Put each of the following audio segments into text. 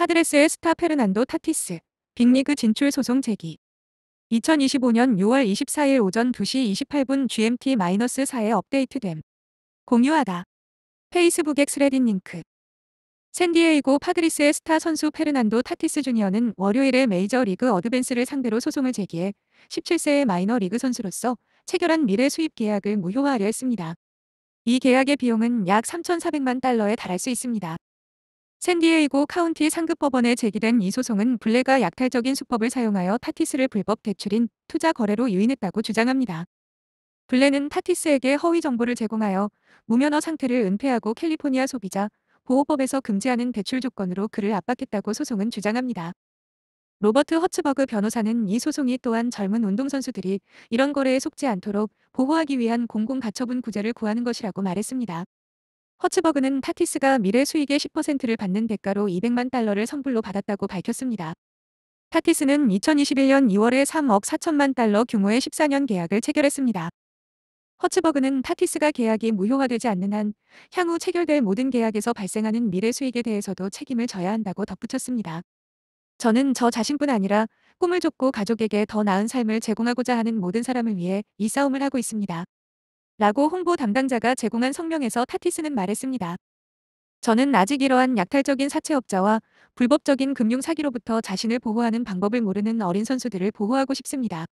파드레스의 스타 페르난도 타티스, 빅리그 진출 소송 제기. 2025년 6월 24일 오전 2시 28분 GMT-4에 업데이트됨. 공유하다. 페이스북 엑스 레딧 링크. 샌디에이고 파드리스의 스타 선수 페르난도 타티스 주니어는 월요일에 메이저리그 어드밴스를 상대로 소송을 제기해 17세의 마이너리그 선수로서 체결한 미래 수입 계약을 무효화하려 했습니다. 이 계약의 비용은 약 3,400만 달러에 달할 수 있습니다. 샌디에이고 카운티 상급법원에 제기된 이 소송은 블레가 약탈적인 수법을 사용하여 타티스를 불법 대출인 투자 거래로 유인했다고 주장합니다. 블레는 타티스에게 허위 정보를 제공하여 무면허 상태를 은폐하고 캘리포니아 소비자 보호법에서 금지하는 대출 조건으로 그를 압박했다고 소송은 주장합니다. 로버트 허츠버그 변호사는 이 소송이 또한 젊은 운동선수들이 이런 거래에 속지 않도록 보호하기 위한 공공가처분 구제를 구하는 것이라고 말했습니다. 허츠버그는 타티스가 미래 수익의 10%를 받는 대가로 200만 달러를 선불로 받았다고 밝혔습니다. 타티스는 2021년 2월에 3억 4천만 달러 규모의 14년 계약을 체결했습니다. 허츠버그는 타티스가 계약이 무효화되지 않는 한 향후 체결될 모든 계약에서 발생하는 미래 수익에 대해서도 책임을 져야 한다고 덧붙였습니다. 저는 저 자신뿐 아니라 꿈을 쫓고 가족에게 더 나은 삶을 제공하고자 하는 모든 사람을 위해 이 싸움을 하고 있습니다. 라고 홍보 담당자가 제공한 성명에서 타티스는 말했습니다. 저는 아직 이러한 약탈적인 사채업자와 불법적인 금융 사기로부터 자신을 보호하는 방법을 모르는 어린 선수들을 보호하고 싶습니다.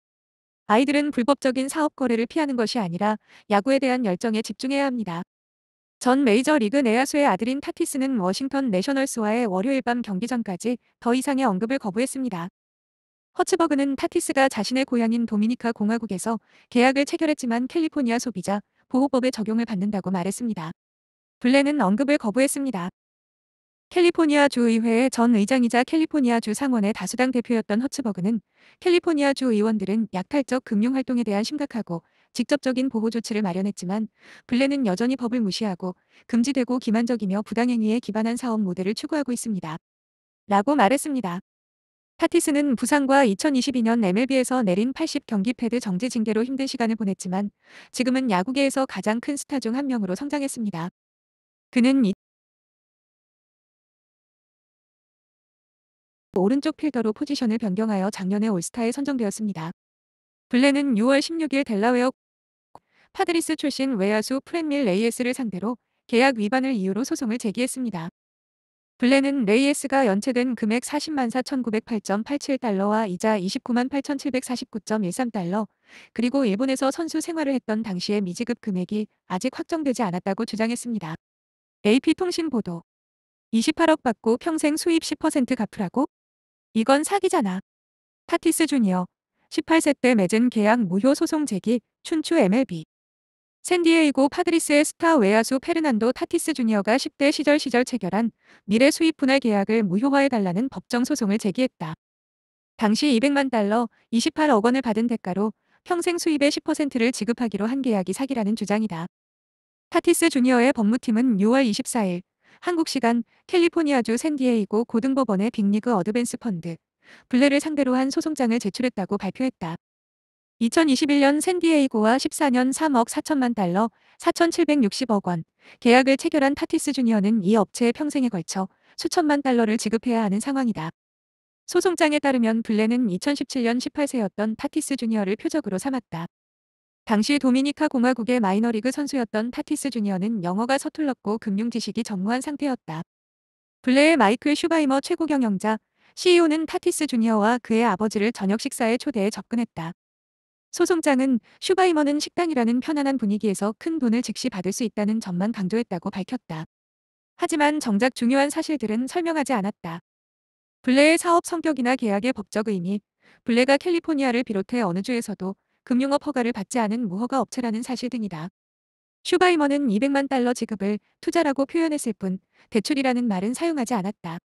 아이들은 불법적인 사업 거래를 피하는 것이 아니라 야구에 대한 열정에 집중해야 합니다. 전 메이저리그 내야수의 아들인 타티스는 워싱턴 내셔널스와의 월요일 밤 경기 전까지 더 이상의 언급을 거부했습니다. 허츠버그는 타티스가 자신의 고향인 도미니카 공화국에서 계약을 체결했지만 캘리포니아 소비자 보호법의 적용을 받는다고 말했습니다. 블레는 언급을 거부했습니다. 캘리포니아 주의회의 전 의장이자 캘리포니아 주 상원의 다수당 대표였던 허츠버그는 캘리포니아 주 의원들은 약탈적 금융활동에 대한 심각하고 직접적인 보호 조치를 마련했지만 블레는 여전히 법을 무시하고 금지되고 기만적이며 부당행위에 기반한 사업 모델을 추구하고 있습니다. 라고 말했습니다. 타티스는 부상과 2022년 MLB에서 내린 80경기 패드 정지 징계로 힘든 시간을 보냈지만 지금은 야구계에서 가장 큰 스타 중 한 명으로 성장했습니다. 그는 오른쪽 필더로 포지션을 변경하여 작년에 올스타에 선정되었습니다. 블레는 6월 16일 델라웨어 파드리스 출신 외야수 프랜밀 레이에스를 상대로 계약 위반을 이유로 소송을 제기했습니다. 블레는 레이에스가 연체된 금액 40만 4,908.87달러와 이자 29만 8,749.13달러, 그리고 일본에서 선수 생활을 했던 당시의 미지급 금액이 아직 확정되지 않았다고 주장했습니다. AP통신 보도. 28억 받고 평생 수입 10% 갚으라고? 이건 사기잖아. 타티스 주니어. 18세 때 맺은 계약 무효 소송 제기, 춘추 MLB. 샌디에이고 파드리스의 스타 외야수 페르난도 타티스 주니어가 10대 시절 체결한 미래 수입 분할 계약을 무효화해달라는 법정 소송을 제기했다. 당시 200만 달러, 28억 원을 받은 대가로 평생 수입의 10%를 지급하기로 한 계약이 사기라는 주장이다. 타티스 주니어의 법무팀은 6월 24일 한국 시간 캘리포니아주 샌디에이고 고등법원의 빅리그 어드밴스 펀드 블레를 상대로 한 소송장을 제출했다고 발표했다. 2021년 샌디에이고와 14년 3억 4천만 달러, 4,760억 원 계약을 체결한 타티스 주니어는 이 업체에 평생에 걸쳐 수천만 달러를 지급해야 하는 상황이다. 소송장에 따르면 블레는 2017년 18세였던 타티스 주니어를 표적으로 삼았다. 당시 도미니카 공화국의 마이너리그 선수였던 타티스 주니어는 영어가 서툴렀고 금융 지식이 전무한 상태였다. 블레의 마이클 슈바이머 최고 경영자, CEO는 타티스 주니어와 그의 아버지를 저녁 식사에 초대해 접근했다. 소송장은 슈바이머는 식당이라는 편안한 분위기에서 큰 돈을 즉시 받을 수 있다는 점만 강조했다고 밝혔다. 하지만 정작 중요한 사실들은 설명하지 않았다. 블레의 사업 성격이나 계약의 법적 의미, 블레가 캘리포니아를 비롯해 어느 주에서도 금융업 허가를 받지 않은 무허가 업체라는 사실 등이다. 슈바이머는 200만 달러 지급을 투자라고 표현했을 뿐 대출이라는 말은 사용하지 않았다.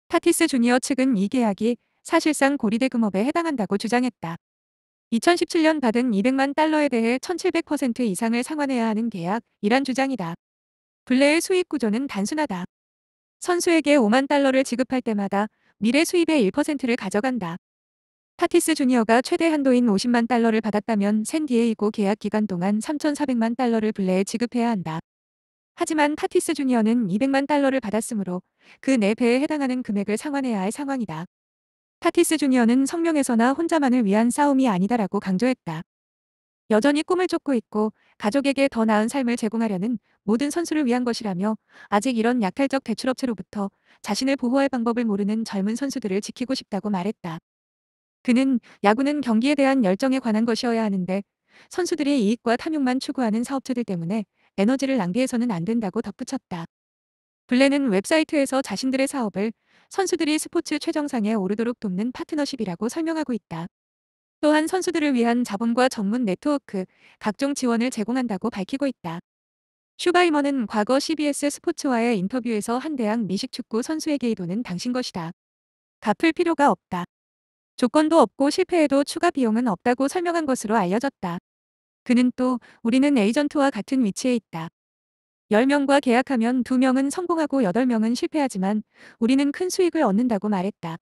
타티스 주니어 측은 이 계약이 사실상 고리대금업에 해당한다고 주장했다. 2017년 받은 200만 달러에 대해 1700% 이상을 상환해야 하는 계약이란 주장이다. 블레의 수익 구조는 단순하다. 선수에게 5만 달러를 지급할 때마다 미래 수입의 1%를 가져간다. 타티스 주니어가 최대 한도인 50만 달러를 받았다면 샌디에이고 계약 기간 동안 3,400만 달러를 블레에 지급해야 한다. 하지만 타티스 주니어는 200만 달러를 받았으므로 그 4배에 해당하는 금액을 상환해야 할 상황이다. 타티스 주니어는 성명에서나 혼자만을 위한 싸움이 아니다라고 강조했다. 여전히 꿈을 쫓고 있고 가족에게 더 나은 삶을 제공하려는 모든 선수를 위한 것이라며 아직 이런 약탈적 대출업체로부터 자신을 보호할 방법을 모르는 젊은 선수들을 지키고 싶다고 말했다. 그는 야구는 경기에 대한 열정에 관한 것이어야 하는데 선수들이 이익과 탐욕만 추구하는 사업체들 때문에 에너지를 낭비해서는 안 된다고 덧붙였다. 블레는 웹사이트에서 자신들의 사업을 선수들이 스포츠 최정상에 오르도록 돕는 파트너십이라고 설명하고 있다. 또한 선수들을 위한 자본과 전문 네트워크, 각종 지원을 제공한다고 밝히고 있다. 슈바이머는 과거 CBS 스포츠와의 인터뷰에서 한 대학 미식축구 선수에게 이 돈은 당신 것이다. 갚을 필요가 없다. 조건도 없고 실패해도 추가 비용은 없다고 설명한 것으로 알려졌다. 그는 또 우리는 에이전트와 같은 위치에 있다. 10명과 계약하면 2명은 성공하고 8명은 실패하지만 우리는 큰 수익을 얻는다고 말했다.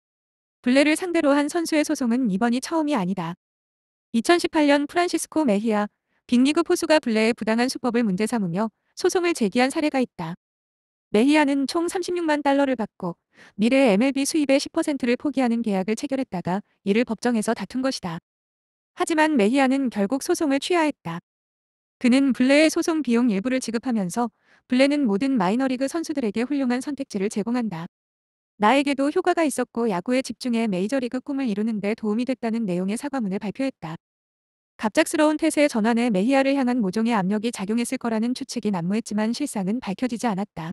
블레를 상대로 한 선수의 소송은 이번이 처음이 아니다. 2018년 프란시스코 메히아 빅리그 포수가 블레의 부당한 수법을 문제 삼으며 소송을 제기한 사례가 있다. 메히아는 총 36만 달러를 받고 미래 MLB 수입의 10%를 포기하는 계약을 체결했다가 이를 법정에서 다툰 것이다. 하지만 메히아는 결국 소송을 취하했다. 그는 블레의 소송 비용 일부를 지급하면서 블레는 모든 마이너리그 선수들에게 훌륭한 선택지를 제공한다. 나에게도 효과가 있었고 야구에 집중해 메이저리그 꿈을 이루는 데 도움이 됐다는 내용의 사과문을 발표했다. 갑작스러운 태세 전환에 메히아를 향한 모종의 압력이 작용했을 거라는 추측이 난무했지만 실상은 밝혀지지 않았다.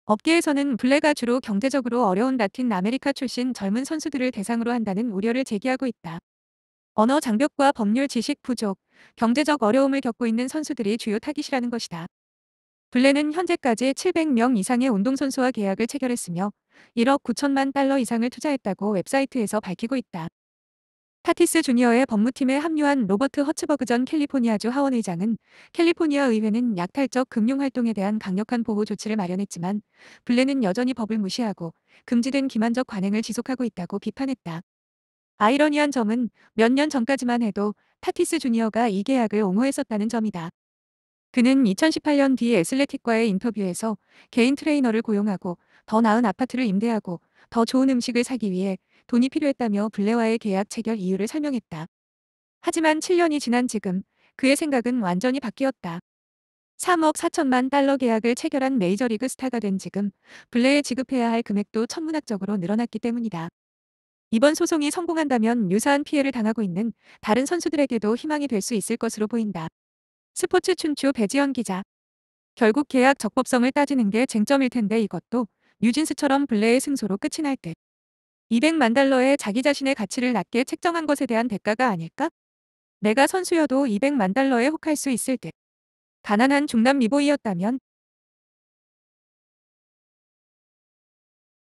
업계에서는 블레가 주로 경제적으로 어려운 라틴 아메리카 출신 젊은 선수들을 대상으로 한다는 우려를 제기하고 있다. 언어 장벽과 법률 지식 부족, 경제적 어려움을 겪고 있는 선수들이 주요 타깃이라는 것이다. 블레는 현재까지 700명 이상의 운동선수와 계약을 체결했으며 1억 9천만 달러 이상을 투자했다고 웹사이트에서 밝히고 있다. 타티스 주니어의 법무팀에 합류한 로버트 허츠버그 전 캘리포니아주 하원 의장은 캘리포니아 의회는 약탈적 금융활동에 대한 강력한 보호 조치를 마련했지만 블레는 여전히 법을 무시하고 금지된 기만적 관행을 지속하고 있다고 비판했다. 아이러니한 점은 몇 년 전까지만 해도 타티스 주니어가 이 계약을 옹호했었다는 점이다. 그는 2018년 뒤 애슬레틱과의 인터뷰에서 개인 트레이너를 고용하고 더 나은 아파트를 임대하고 더 좋은 음식을 사기 위해 돈이 필요했다며 블레와의 계약 체결 이유를 설명했다. 하지만 7년이 지난 지금 그의 생각은 완전히 바뀌었다. 3억 4천만 달러 계약을 체결한 메이저리그 스타가 된 지금 블레에 지급해야 할 금액도 천문학적으로 늘어났기 때문이다. 이번 소송이 성공한다면 유사한 피해를 당하고 있는 다른 선수들에게도 희망이 될 수 있을 것으로 보인다. 스포츠 춘추 배지연 기자. 결국 계약 적법성을 따지는 게 쟁점일 텐데 이것도 뉴진스처럼 블레의 승소로 끝이 날 듯. 200만 달러에 자기 자신의 가치를 낮게 책정한 것에 대한 대가가 아닐까? 내가 선수여도 200만 달러에 혹할 수 있을 듯. 가난한 중남 미보이였다면